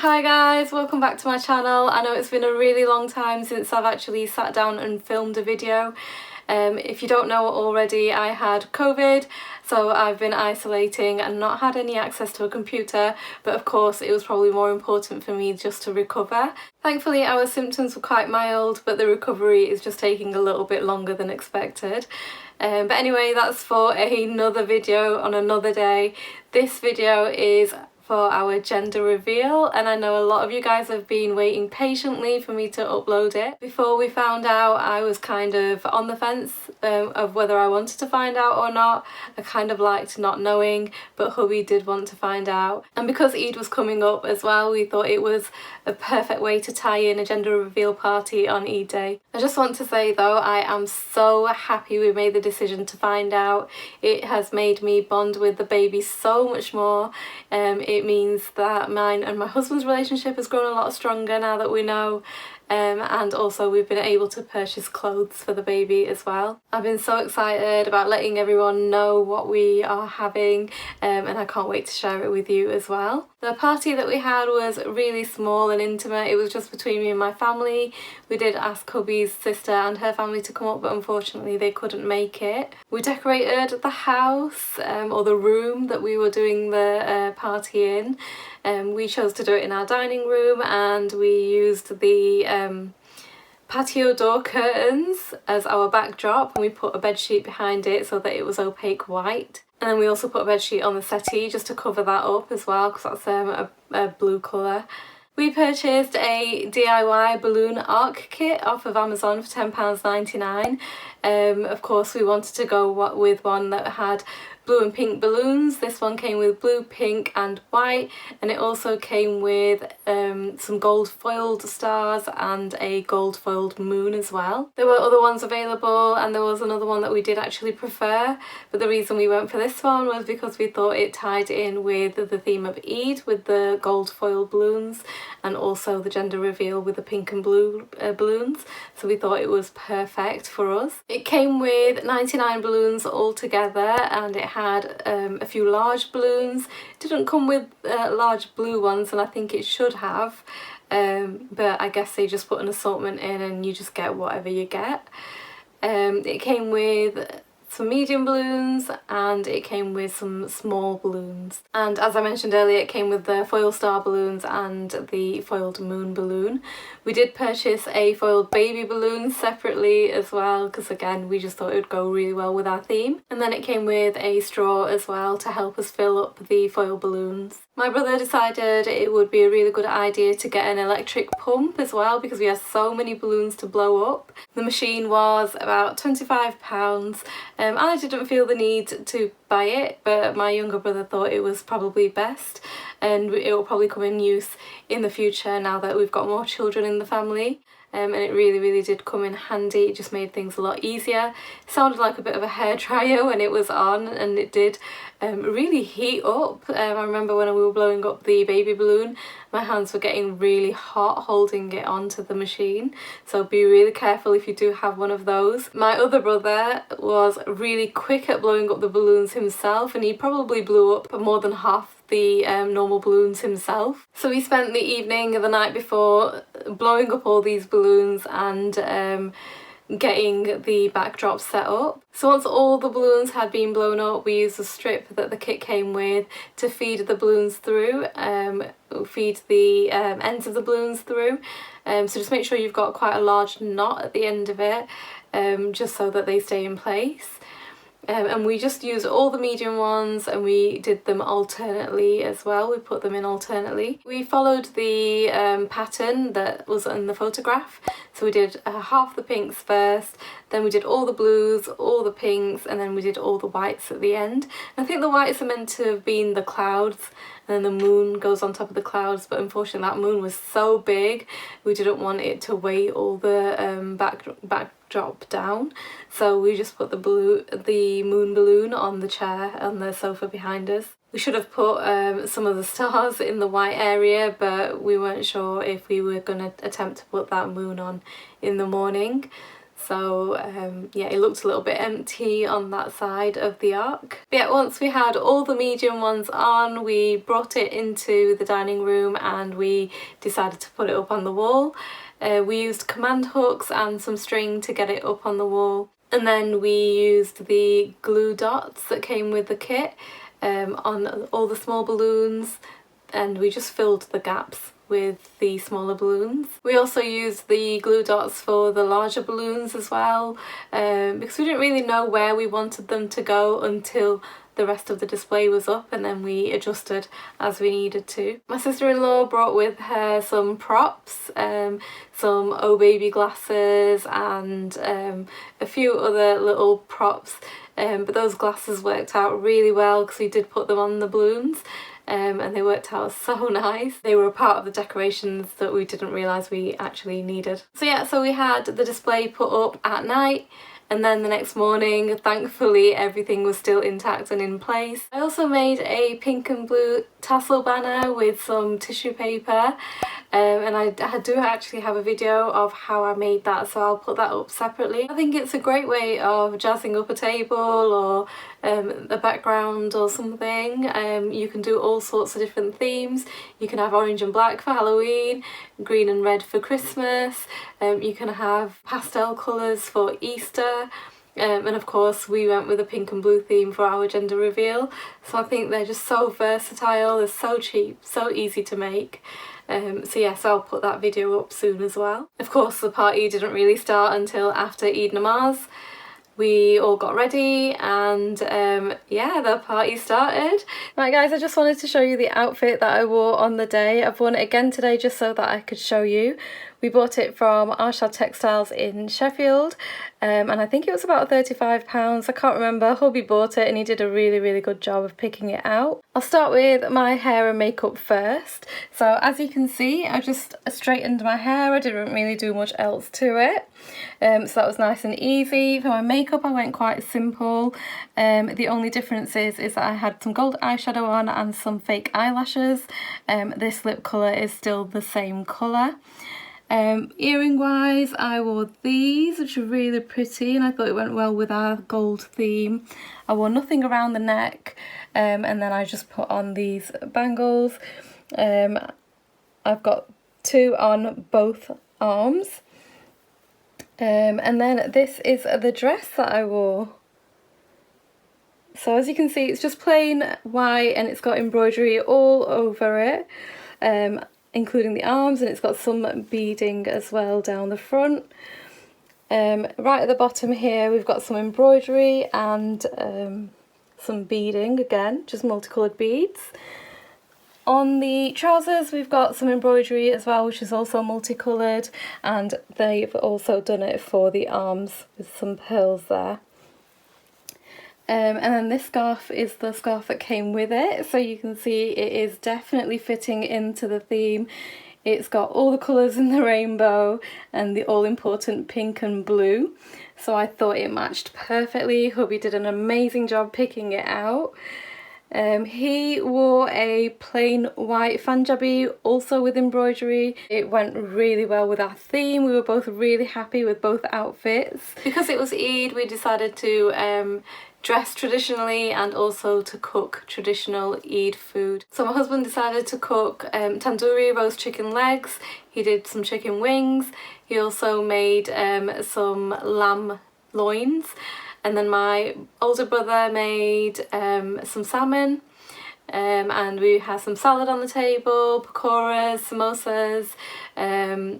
Hi guys, welcome back to my channel. I know it's been a really long time since I've actually sat down and filmed a video. If you don't know already, I had COVID, so I've been isolating and not had any access to a computer, but of course it was probably more important for me just to recover. Thankfully our symptoms were quite mild, but the recovery is just taking a little bit longer than expected. But anyway, that's for another video on another day. This video is for our gender reveal, and I know a lot of you guys have been waiting patiently for me to upload it. Before we found out, I was kind of on the fence of whether I wanted to find out or not. I kind of liked not knowing, but hubby did want to find out, and because Eid was coming up as well, we thought it was a perfect way to tie in a gender reveal party on Eid day. I just want to say though, I am so happy we made the decision to find out. It has made me bond with the baby so much more. It means that mine and my husband's relationship has grown a lot stronger now that we know, and also we've been able to purchase clothes for the baby as well. I've been so excited about letting everyone know what we are having, and I can't wait to share it with you as well. The party that we had was really small and intimate. It was just between me and my family. We did ask hubby's sister and her family to come up, but unfortunately they couldn't make it. We decorated the house, or the room that we were doing the party in. We chose to do it in our dining room, and we used the patio door curtains as our backdrop, and we put a bedsheet behind it so that it was opaque white. And then we also put a bedsheet on the settee just to cover that up as well, because that's a blue colour. We purchased a DIY balloon arc kit off of Amazon for £10.99. Of course we wanted to go with one that had blue and pink balloons. This one came with blue, pink and white, and it also came with some gold foiled stars and a gold foiled moon as well. There were other ones available, and there was another one that we did actually prefer, but the reason we went for this one was because we thought it tied in with the theme of Eid with the gold foiled balloons, and also the gender reveal with the pink and blue balloons, so we thought it was perfect for us. It came with 99 balloons all together, and it had a few large balloons. It didn't come with large blue ones, and I think it should have, but I guess they just put an assortment in and you just get whatever you get. It came with some medium balloons, and it came with some small balloons, and as I mentioned earlier, it came with the foil star balloons and the foiled moon balloon. We did purchase a foiled baby balloon separately as well, because again we just thought it would go really well with our theme, and then it came with a straw as well to help us fill up the foil balloons. My brother decided it would be a really good idea to get an electric pump as well, because we had so many balloons to blow up. The machine was about £25, and I didn't feel the need to buy it, but my younger brother thought it was probably best, and it will probably come in use in the future now that we've got more children in the family. And it really did come in handy. It just made things a lot easier. It sounded like a bit of a hairdryer when it was on, and it did really heat up. I remember when we were blowing up the baby balloon, my hands were getting really hot holding it onto the machine, so be really careful if you do have one of those. My other brother was really quick at blowing up the balloons himself, and he probably blew up more than half the normal balloons himself. So we spent the evening of the night before blowing up all these balloons and getting the backdrop set up. So once all the balloons had been blown up, we used the strip that the kit came with to feed the balloons through, feed the ends of the balloons through. So just make sure you've got quite a large knot at the end of it, just so that they stay in place. And we just used all the medium ones, and we did them alternately as well. We put them in alternately. We followed the pattern that was in the photograph. So we did half the pinks first, then we did all the blues, all the pinks, and then we did all the whites at the end. And I think the whites are meant to have been the clouds, and then the moon goes on top of the clouds, but unfortunately that moon was so big we didn't want it to weigh all the backdrop down, so we just put the moon balloon on the chair on the sofa behind us. We should have put some of the stars in the white area, but we weren't sure if we were going to attempt to put that moon on in the morning. so yeah, it looked a little bit empty on that side of the ark. But yeah, once we had all the medium ones on, we brought it into the dining room and we decided to put it up on the wall. We used command hooks and some string to get it up on the wall, and then we used the glue dots that came with the kit on all the small balloons, and we just filled the gaps with the smaller balloons. We also used the glue dots for the larger balloons as well, because we didn't really know where we wanted them to go until the rest of the display was up, and then we adjusted as we needed to. My sister-in-law brought with her some props, some Oh Baby glasses and a few other little props, but those glasses worked out really well because we did put them on the balloons. And they worked out so nice. They were a part of the decorations that we didn't realise we actually needed. So yeah, so we had the display put up at night, and then the next morning, thankfully, everything was still intact and in place. I also made a pink and blue tassel banner with some tissue paper, and I do actually have a video of how I made that, so I'll put that up separately. I think it's a great way of jazzing up a table or a background or something. You can do all sorts of different themes. You can have orange and black for Halloween, green and red for Christmas, you can have pastel colours for Easter, and of course we went with a pink and blue theme for our gender reveal. So I think they're just so versatile, they're so cheap, so easy to make. So yes, I'll put that video up soon as well. Of course the party didn't really start until after Eid Namaz. We all got ready and yeah, the party started. Right guys, I just wanted to show you the outfit that I wore on the day. I've worn it again today just so that I could show you. We bought it from Arshad Textiles in Sheffield, and I think it was about £35. I can't remember. Hubby bought it and he did a really good job of picking it out. I'll start with my hair and makeup first. So as you can see, I just straightened my hair. I didn't really do much else to it. So that was nice and easy. For my makeup I went quite simple. The only difference is that I had some gold eyeshadow on and some fake eyelashes. This lip colour is still the same colour. Earring wise, I wore these, which are really pretty, and I thought it went well with our gold theme. I wore nothing around the neck, and then I just put on these bangles. I've got two on both arms. And then this is the dress that I wore. So as you can see, it's just plain white and it's got embroidery all over it, including the arms, and it's got some beading as well down the front. Right at the bottom here we've got some embroidery and some beading, again just multicoloured beads. On the trousers we've got some embroidery as well, which is also multicoloured, and they've also done it for the arms with some pearls there. And then this scarf is the scarf that came with it, so you can see it is definitely fitting into the theme. It's got all the colours in the rainbow and the all-important pink and blue, so I thought it matched perfectly. Hubby did an amazing job picking it out. He wore a plain white Punjabi, also with embroidery. It went really well with our theme. We were both really happy with both outfits. Because it was Eid, we decided to dress traditionally and also to cook traditional Eid food. So my husband decided to cook tandoori roast chicken legs. He did some chicken wings. He also made some lamb loins. And then my older brother made some salmon, and we had some salad on the table, pakoras, samosas.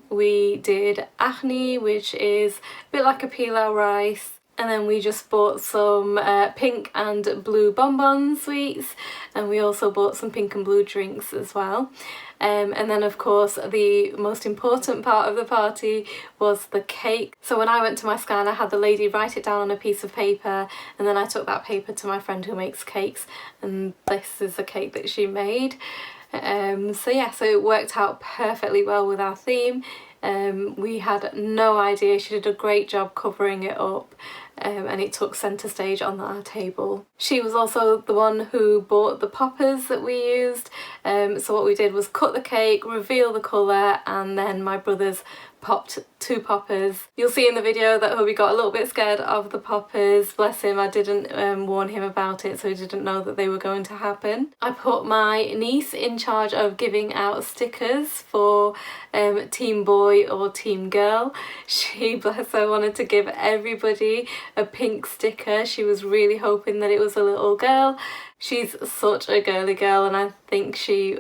We did akhni, which is a bit like a pilau rice. And then we just bought some pink and blue bonbon sweets, and we also bought some pink and blue drinks as well. And then of course the most important part of the party was the cake. So when I went to my scan I had the lady write it down on a piece of paper, and then I took that paper to my friend who makes cakes, and this is the cake that she made. So yeah, so it worked out perfectly well with our theme. We had no idea. She did a great job covering it up, and it took centre stage on our table. She was also the one who bought the poppers that we used, so what we did was cut the cake, reveal the colour, and then my brothers popped 2 poppers. You'll see in the video that hubby got a little bit scared of the poppers. Bless him, I didn't warn him about it, so he didn't know that they were going to happen. I put my niece in charge of giving out stickers for team boy or team girl. She, bless her, wanted to give everybody a pink sticker. She was really hoping that it was a little girl. She's such a girly girl, and I think she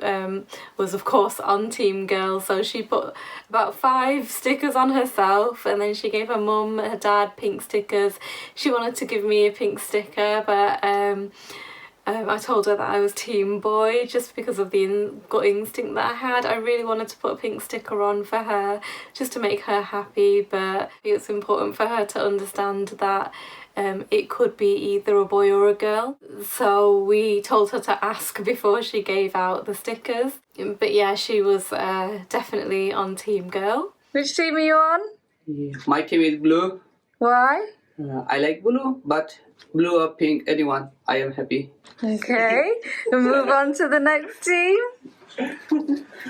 was of course on team girl, so she put about 5 stickers on herself, and then she gave her mum, her dad pink stickers. She wanted to give me a pink sticker, but I told her that I was team boy just because of the gut instinct that I had. I really wanted to put a pink sticker on for her just to make her happy, but it's important for her to understand that it could be either a boy or a girl. So we told her to ask before she gave out the stickers. But yeah, she was definitely on team girl. Which team are you on? My team is blue. Why? I like blue, but blue or pink, anyone, I am happy. Okay, we'll move on to the next team.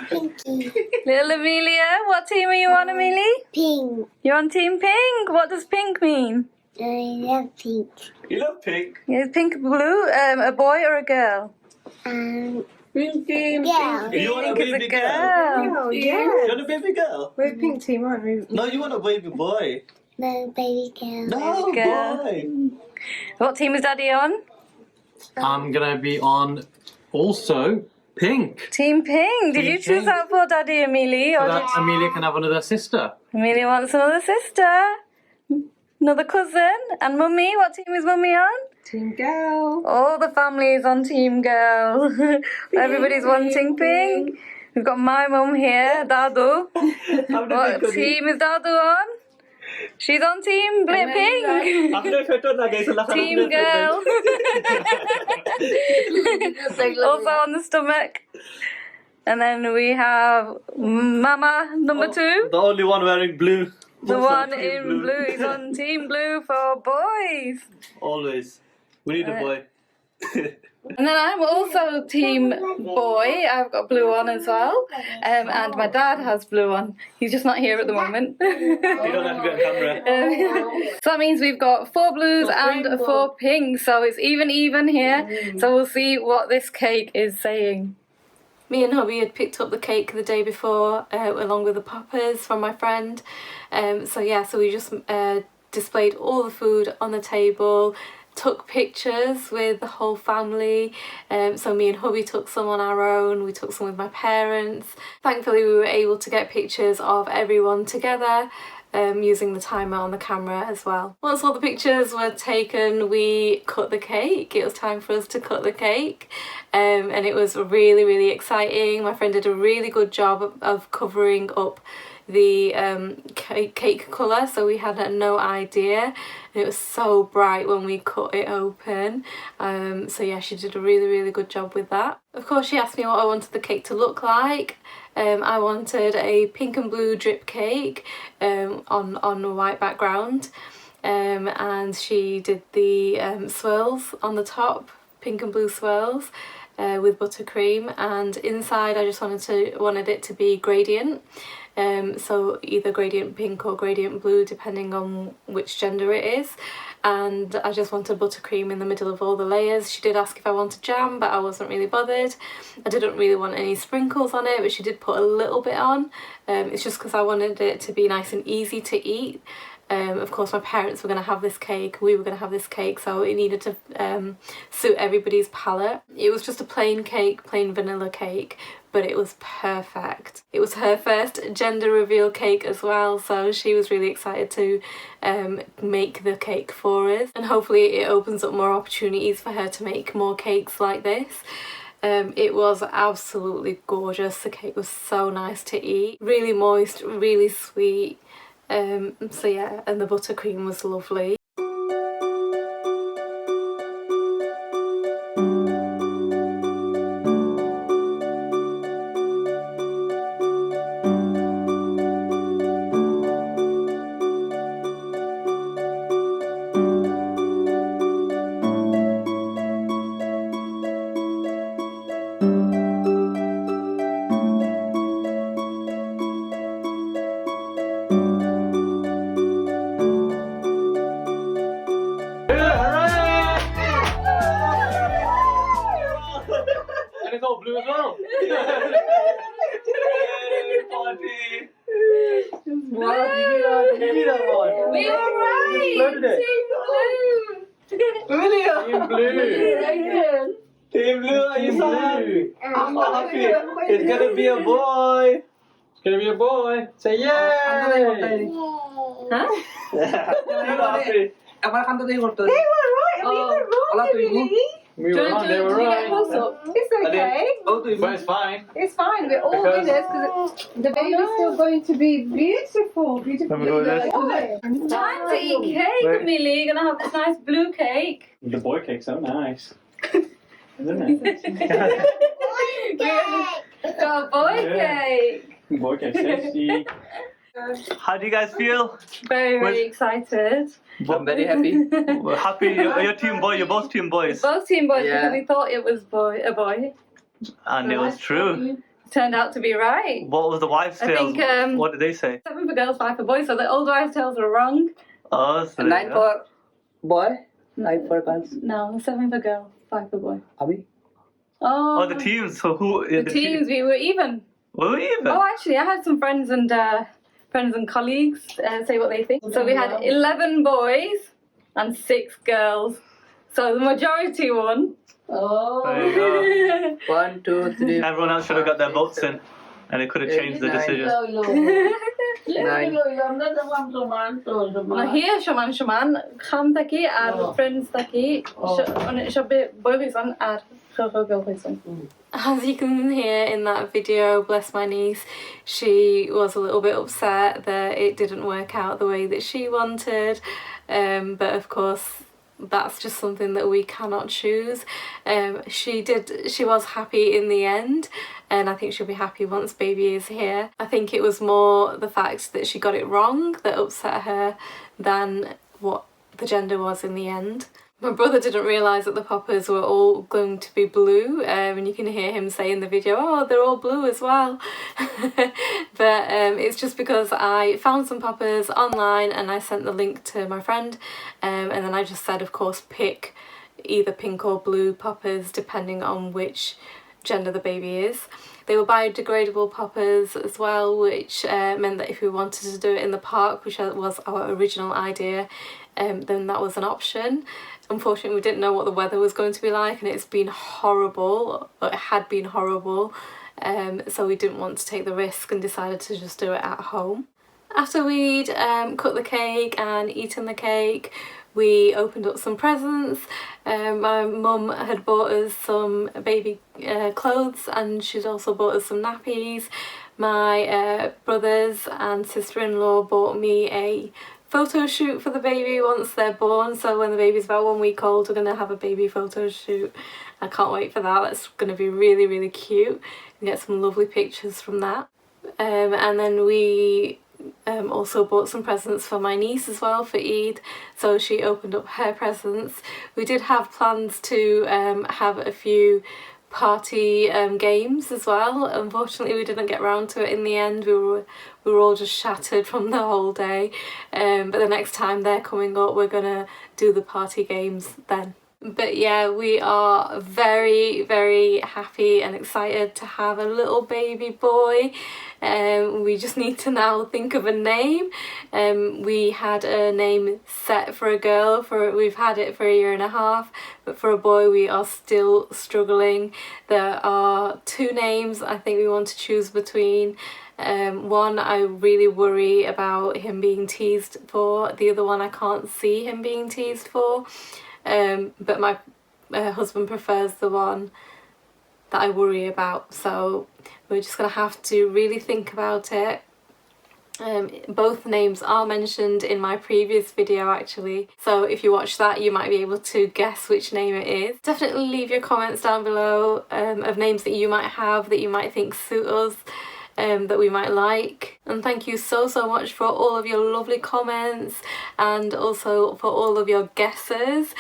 Pinky. Little Amelia, what team are you on, Amelia? Pink. You're on team pink. What does pink mean? I love pink. You love pink? Is pink blue a boy or a girl? Pink team. Yeah. You want a Pink is a baby girl. Oh, yeah. You want a baby girl? We're a pink team, aren't we? No, you want a baby boy. No, baby girl. No, Girl. boy. What team is Daddy on? I'm gonna be on also pink. Team pink. Did Team you choose pink. that for Daddy, Amelia? So Or that Amelia can have another sister. Amelia wants another sister, another cousin. And Mummy, what team is Mummy on? Team girl. All the family is on team girl. Everybody's wanting pink. We've got my mum here, Dadu. What team is Dadu on? She's on team pink. Team girl. Also on the stomach. And then we have Mama number 2. The only one wearing blue. The one in blue is on team blue for boys. Always. We need a boy. And then I'm also team boy. I've got blue on as well. And my dad has blue on. He's just not here at the moment. You don't have to be on camera. So that means we've got 4 blues and 4 pinks. So it's even here. So we'll see what this cake is saying. Me and hubby had picked up the cake the day before along with the poppers from my friend. So we just displayed all the food on the table, took pictures with the whole family. So me and hubby took some on our own, we took some with my parents. Thankfully we were able to get pictures of everyone together using the timer on the camera as well. Once all the pictures were taken, we cut the cake. It was time for us to cut the cake, and it was really, really exciting. My friend did a really good job of covering up the cake colour, so we had no idea. It was so bright when we cut it open. So yeah, she did a really, really good job with that. Of course, she asked me what I wanted the cake to look like. I wanted a pink and blue drip cake on a white background, and she did the swirls on the top, pink and blue swirls with buttercream, and inside I just wanted it to be gradient. So either gradient pink or gradient blue depending on which gender it is, and I just wanted buttercream in the middle of all the layers. She did ask if I wanted jam, but I wasn't really bothered. I didn't really want any sprinkles on it, but she did put a little bit on. It's just because I wanted it to be nice and easy to eat. Of course my parents were going to have this cake, we were going to have this cake, so it needed to suit everybody's palate. It was just a plain cake, plain vanilla cake, but it was perfect. It was her first gender reveal cake as well, so she was really excited to make the cake for us, and hopefully it opens up more opportunities for her to make more cakes like this. It was absolutely gorgeous. The cake was so nice to eat, really moist, really sweet. So yeah, and the buttercream was lovely. blue as well. Party. Wow, give me that one. We were right! Loaded it. Team blue! Team blue. Team Blue, are you Team sad? blue. I'm so happy. It's gonna be a boy. It's gonna be a boy. Say yay! Huh? Apa kan tadi waktu? They were right. We Oh. were wrong, Olah tu ibu. Emily. We were wrong, they were Did you get right. close up? It's okay. Oh tu ibu. But it's fine. It's fine. We're all Because- winners because the baby's still going to be beautiful. Let me go with this. Time to eat cake, Wait. Millie. You're gonna have this nice blue cake. The boy cake's so nice. Isn't it? Got a boy Yeah. cake. Boy cake's tasty. How do you guys feel? Very, very excited. I'm very happy. Happy you're team boy, you're both team boys. Both team boys Yeah. because we thought it was a boy. And it was true. Turned out to be right. What was the wives' I tales? think, What did they say? 7 for girls, 5 for boys. So the old wives' tales were wrong. Oh, so 9 for boy, 9 for girls. No, 7 for girl, 5 for boy. Abi? Oh, Oh, the teams. So who? the teams, we were even. Were we even? Oh, actually, I had some friends and colleagues say what they think. So we had 11 boys and 6 girls. So the majority won. There you go. 1, 2, 3. Everyone else should have got their votes in, and it could have changed the decision. 9. Here, Shaman Shaman, Kham Taki, and friends Taki, Shabi Boy Hison, and Girl Hison. As you can hear in that video, bless my niece, she was a little bit upset that it didn't work out the way that she wanted, but of course that's just something that we cannot choose. She was happy in the end, and I think she'll be happy once baby is here. I think it was more the fact that she got it wrong that upset her than what the gender was in the end. My brother didn't realise that the poppers were all going to be blue, and you can hear him say in the video, oh, they're all blue as well. But it's just because I found some poppers online and I sent the link to my friend, and then I just said, of course, pick either pink or blue poppers depending on which gender the baby is. They were biodegradable poppers as well, which meant that if we wanted to do it in the park, which was our original idea, then that was an option. Unfortunately, we didn't know what the weather was going to be like, and it's been horrible, or it had been horrible, so we didn't want to take the risk and decided to just do it at home. After we'd cut the cake and eaten the cake, we opened up some presents. My mum had bought us some baby clothes, and she'd also bought us some nappies. My brothers and sister-in-law bought me a photo shoot for the baby once they're born, so when the baby's about 1 week old we're going to have a baby photo shoot. I can't wait for that. That's going to be really, really cute and get some lovely pictures from that. And then we also bought some presents for my niece as well for Eid, so she opened up her presents. We did have plans to have a few party games as well. Unfortunately, we didn't get round to it in the end. We were all just shattered from the whole day, but the next time they're coming up we're gonna do the party games then. But yeah, we are very, very happy and excited to have a little baby boy. We just need to now think of a name. We had a name set for a girl, we've had it for 1.5 years, but for a boy we are still struggling. There are 2 names I think we want to choose between. One I really worry about him being teased for, the other one I can't see him being teased for. But my husband prefers the one that I worry about, so we're just gonna have to really think about it. Both names are mentioned in my previous video actually, so if you watch that you might be able to guess which name it is. Definitely leave your comments down below of names that you might have, that you might think suit us, that we might like. And thank you so much for all of your lovely comments and also for all of your guesses.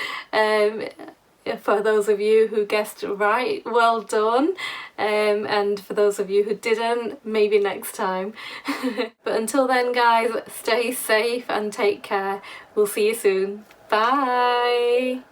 For those of you who guessed right, well done, and for those of you who didn't, maybe next time. But until then guys, stay safe and take care. We'll see you soon. Bye!